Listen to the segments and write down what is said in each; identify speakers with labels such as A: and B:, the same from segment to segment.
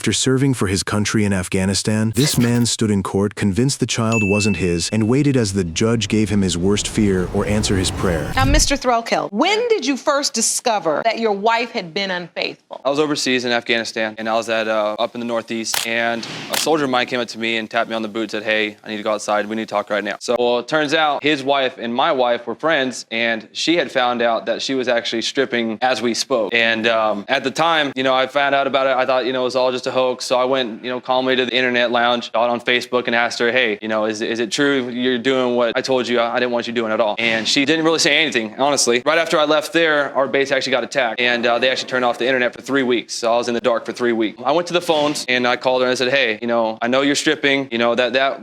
A: After serving for his country in Afghanistan, this man stood in court convinced the child wasn't his and waited as the judge gave him his worst fear or answer his prayer.
B: Now, Mr. Threlkeld, when did you first discover that your wife had been unfaithful?
C: I was overseas in Afghanistan, and I was at up in the Northeast, and a soldier of mine came up to me and tapped me on the boot and said, "Hey, I need to go outside. We need to talk right now." So, well, it turns out his wife and my wife were friends, and she had found out that she was actually stripping as we spoke. And at the time, I found out about it. I thought, it was all just a hoax. So I went, calmly to the internet lounge, got on Facebook and asked her, "Hey, is it true you're doing what I told you I didn't want you doing at all?" And she didn't really say anything, honestly. Right after I left there, our base actually got attacked, and they actually turned off the internet for 3 weeks. So I was in the dark for 3 weeks. I went to the phones and I called her and I said, "Hey, I know you're stripping, that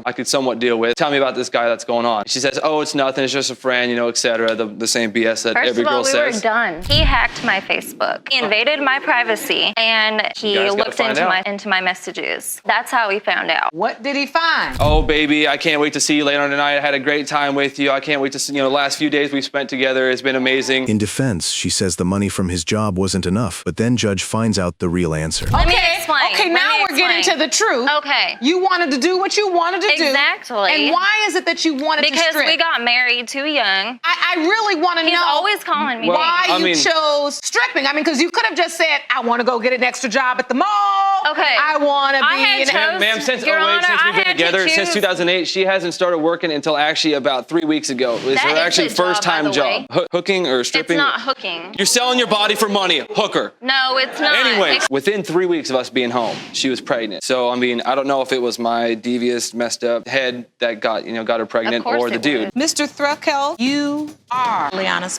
C: I could somewhat deal with. Tell me about this guy that's going on." She says, "Oh, it's nothing. It's just a friend, etc." The same BS that every girl says.
D: First of all, we were done. He hacked my Facebook. He invaded my privacy, and he looked into my messages. That's how we found out.
B: What did he find?
C: "Oh, baby, I can't wait to see you later on tonight. I had a great time with you. I can't wait to see, the last few days we've spent together. It's been amazing."
A: In defense, she says the money from his job wasn't enough, but then judge finds out the real answer.
D: Let me explain.
B: Okay, now we're getting to the truth.
D: Okay.
B: You wanted to do what you wanted to do.
D: Exactly.
B: And why is it that you wanted to strip?
D: Because we got married too young.
B: I really want to know.
D: He's always calling me.
B: Why you chose stripping. Because you could have just said, "I want to go get an extra job at the mall.
D: Okay.
B: I want to be
C: Ma'am, since we've been together since 2008, she hasn't started working until actually about 3 weeks ago. It was her actually first-time job. Hooking or stripping?
D: It's not hooking.
C: You're selling your body for money. Hooker.
D: No, it's not.
C: Anyways, within 3 weeks of us being home, she was pregnant. So, I don't know if it was my devious, messed up head that got her pregnant or the dude.
B: Mr. Threlkeld, you are Liana's